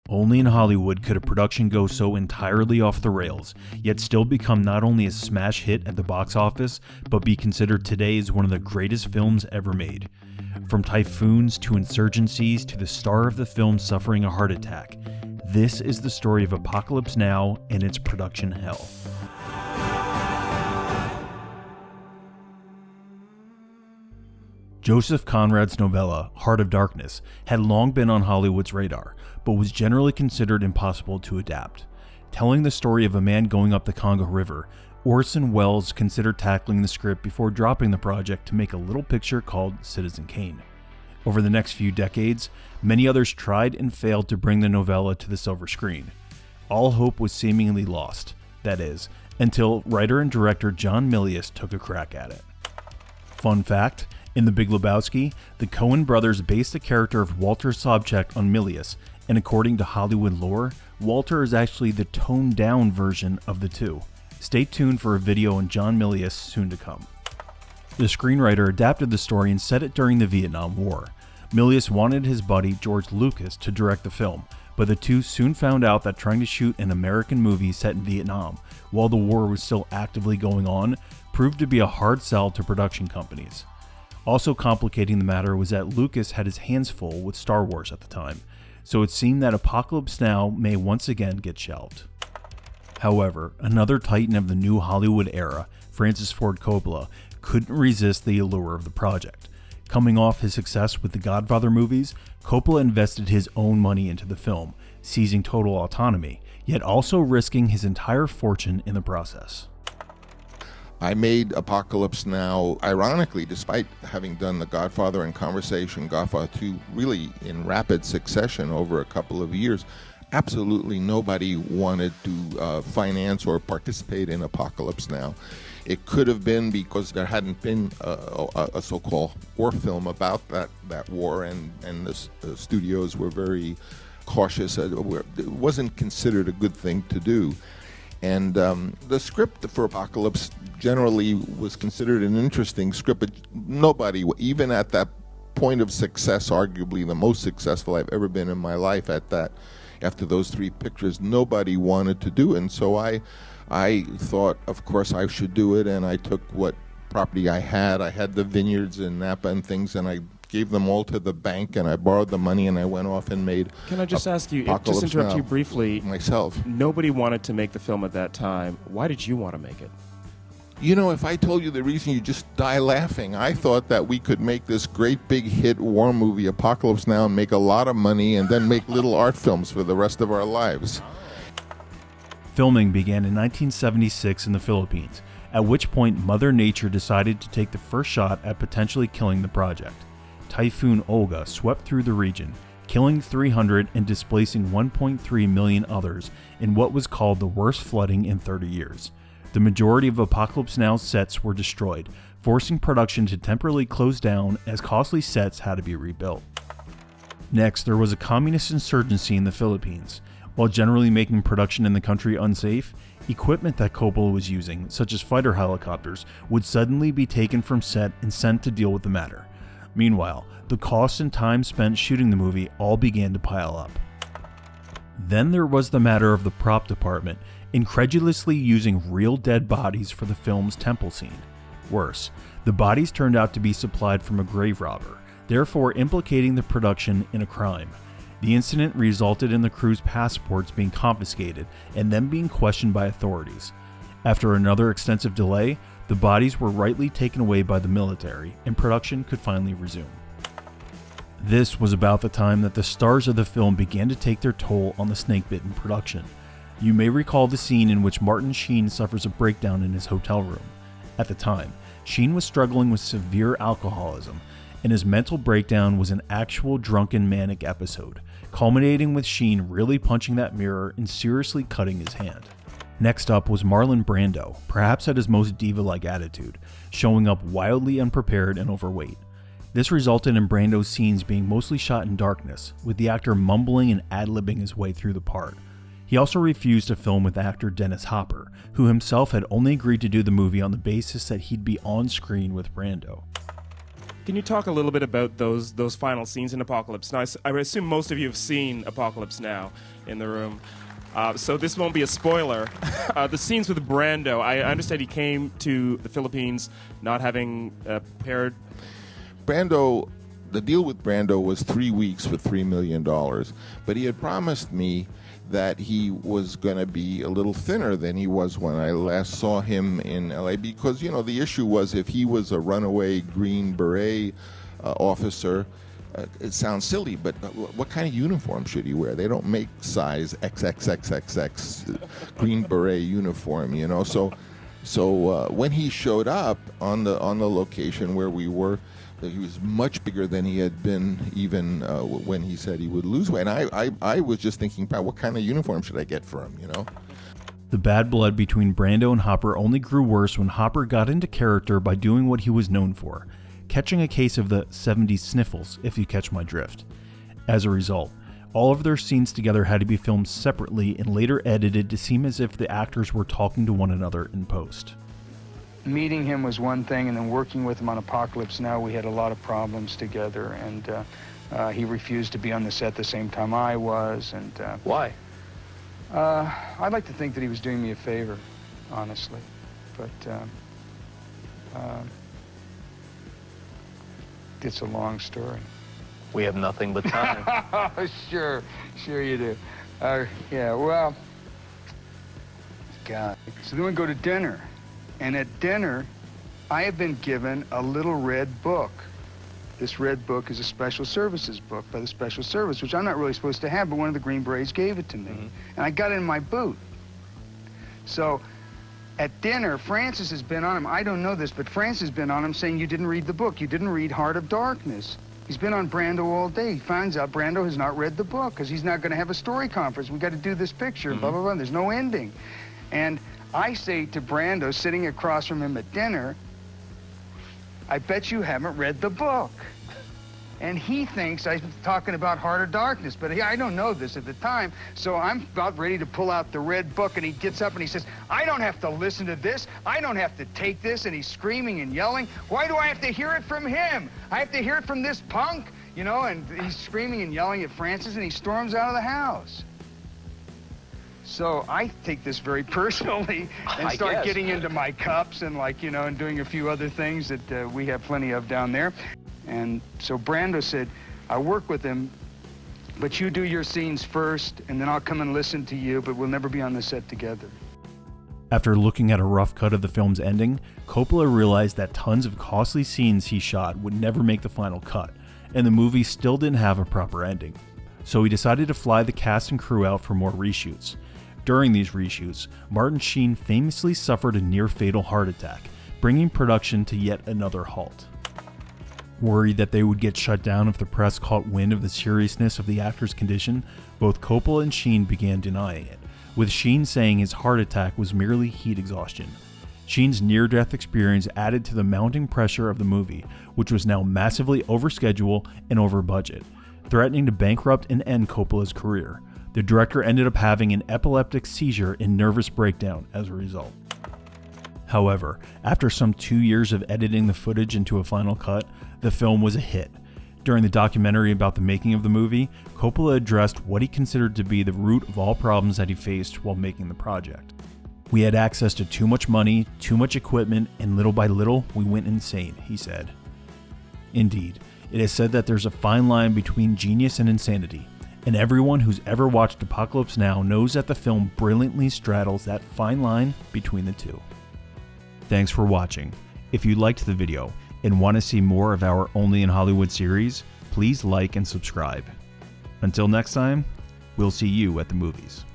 Only in Hollywood could a production go so entirely off the rails, yet still become not only a smash hit at the box office, but be considered today as one of the greatest films ever made. From typhoons to insurgencies to the star of the film suffering a heart attack, this is the story of Apocalypse Now and its production hell. Joseph Conrad's novella, Heart of Darkness, had long been on Hollywood's radar, but was generally considered impossible to adapt. Telling the story of a man going up the Congo River, Orson Welles considered tackling the script before dropping the project to make a little picture called Citizen Kane. Over the next few decades, many others tried and failed to bring the novella to the silver screen. All hope was seemingly lost, that is, until writer and director John Milius took a crack at it. Fun fact, in The Big Lebowski, the Coen brothers based the character of Walter Sobchak on Milius, and according to Hollywood lore, Walter is actually the toned-down version of the two. Stay tuned for a video on John Milius soon to come. The screenwriter adapted the story and set it during the Vietnam War. Milius wanted his buddy George Lucas to direct the film, but the two soon found out that trying to shoot an American movie set in Vietnam, while the war was still actively going on, proved to be a hard sell to production companies. Also complicating the matter was that Lucas had his hands full with Star Wars at the time, so it seemed that Apocalypse Now may once again get shelved. However, another titan of the new Hollywood era, Francis Ford Coppola, couldn't resist the allure of the project. Coming off his success with the Godfather movies, Coppola invested his own money into the film, seizing total autonomy, yet also risking his entire fortune in the process. I made Apocalypse Now, ironically, despite having done The Godfather and Conversation, Godfather 2, really in rapid succession over a couple of years. Absolutely nobody wanted to finance or participate in Apocalypse Now. It could have been because there hadn't been a so-called war film about that war, and the studios were very cautious. It wasn't considered a good thing to do. And the script for Apocalypse generally was considered an interesting script, but nobody, even at that point of success, arguably the most successful I've ever been in my life after those three pictures, nobody wanted to do it. And so I thought, of course, I should do it, and I took what property I had. I had the vineyards in Napa and things, and I gave them all to the bank, and I borrowed the money, and I went off and made. Can I just ask you, Apocalypse just interrupt Now you briefly? Myself. Nobody wanted to make the film at that time. Why did you want to make it? You know, if I told you the reason, you'd just die laughing. I thought that we could make this great big hit war movie, Apocalypse Now, and make a lot of money, and then make little art films for the rest of our lives. Filming began in 1976 in the Philippines, at which point Mother Nature decided to take the first shot at potentially killing the project. Typhoon Olga swept through the region, killing 300 and displacing 1.3 million others in what was called the worst flooding in 30 years. The majority of Apocalypse Now's sets were destroyed, forcing production to temporarily close down as costly sets had to be rebuilt. Next, there was a communist insurgency in the Philippines. While generally making production in the country unsafe, equipment that Coppola was using, such as fighter helicopters, would suddenly be taken from set and sent to deal with the matter. Meanwhile, the cost and time spent shooting the movie all began to pile up. Then there was the matter of the prop department, incredulously using real dead bodies for the film's temple scene. Worse, the bodies turned out to be supplied from a grave robber, therefore implicating the production in a crime. The incident resulted in the crew's passports being confiscated and them being questioned by authorities. After another extensive delay, the bodies were rightly taken away by the military and production could finally resume. This was about the time that the stars of the film began to take their toll on the snakebitten production. You may recall the scene in which Martin Sheen suffers a breakdown in his hotel room. At the time, Sheen was struggling with severe alcoholism, and his mental breakdown was an actual drunken manic episode, culminating with Sheen really punching that mirror and seriously cutting his hand. Next up was Marlon Brando, perhaps at his most diva-like attitude, showing up wildly unprepared and overweight. This resulted in Brando's scenes being mostly shot in darkness, with the actor mumbling and ad-libbing his way through the part. He also refused to film with actor Dennis Hopper, who himself had only agreed to do the movie on the basis that he'd be on screen with Brando. Can you talk a little bit about those final scenes in Apocalypse Now? I assume most of you have seen Apocalypse Now in the room. So this won't be a spoiler. The scenes with Brando, I understand he came to the Philippines not having prepared. Brando, the deal with Brando was 3 weeks for $3 million, but he had promised me that he was going to be a little thinner than he was when I last saw him in LA, because, you know, the issue was if he was a runaway Green Beret officer, it sounds silly, but what kind of uniform should he wear? They don't make size XXXXX Green Beret uniform, you know. So when he showed up on the location where we were, he was much bigger than he had been even when he said he would lose weight. And I was just thinking about what kind of uniform should I get for him, you know? The bad blood between Brando and Hopper only grew worse when Hopper got into character by doing what he was known for, catching a case of the 70s sniffles, if you catch my drift. As a result, all of their scenes together had to be filmed separately and later edited to seem as if the actors were talking to one another in post. Meeting him was one thing, and then working with him on Apocalypse Now, we had a lot of problems together, and he refused to be on the set the same time I was, and... Why? I'd like to think that he was doing me a favor, honestly, but it's a long story. We have nothing but time. Sure you do. Yeah, well, God. So then we go to dinner. And at dinner, I have been given a little red book. This red book is a special services book by the Special Service, which I'm not really supposed to have, but one of the Green Berets gave it to me. Mm-hmm. And I got it in my boot. So at dinner, Francis has been on him. I don't know this, but Francis has been on him saying, you didn't read the book. You didn't read Heart of Darkness. He's been on Brando all day. He finds out Brando has not read the book because he's not going to have a story conference. We got to do this picture, blah, blah, blah. There's no ending. And I say to Brando, sitting across from him at dinner, I bet you haven't read the book. And he thinks I'm talking about Heart of Darkness, but I don't know this at the time, so I'm about ready to pull out the red book, and he gets up and he says, I don't have to listen to this. I don't have to take this, and he's screaming and yelling. Why do I have to hear it from him? I have to hear it from this punk, you know, and he's screaming and yelling at Francis, and he storms out of the house. So I take this very personally and start getting into my cups and, like, you know, and doing a few other things that we have plenty of down there. And so Brando said, I work with him, but you do your scenes first, and then I'll come and listen to you, but we'll never be on the set together. After looking at a rough cut of the film's ending, Coppola realized that tons of costly scenes he shot would never make the final cut, and the movie still didn't have a proper ending. So he decided to fly the cast and crew out for more reshoots. During these reshoots, Martin Sheen famously suffered a near-fatal heart attack, bringing production to yet another halt. Worried that they would get shut down if the press caught wind of the seriousness of the actor's condition, both Coppola and Sheen began denying it, with Sheen saying his heart attack was merely heat exhaustion. Sheen's near-death experience added to the mounting pressure of the movie, which was now massively over schedule and over budget, threatening to bankrupt and end Coppola's career. The director ended up having an epileptic seizure and nervous breakdown as a result. However, after some 2 years of editing the footage into a final cut, the film was a hit. During the documentary about the making of the movie, Coppola addressed what he considered to be the root of all problems that he faced while making the project. We had access to too much money, too much equipment, and little by little, we went insane, he said. Indeed, it is said that there's a fine line between genius and insanity, and everyone who's ever watched Apocalypse Now knows that the film brilliantly straddles that fine line between the two. Thanks for watching. If you liked the video and want to see more of our Only in Hollywood series, please like and subscribe. Until next time, we'll see you at the movies.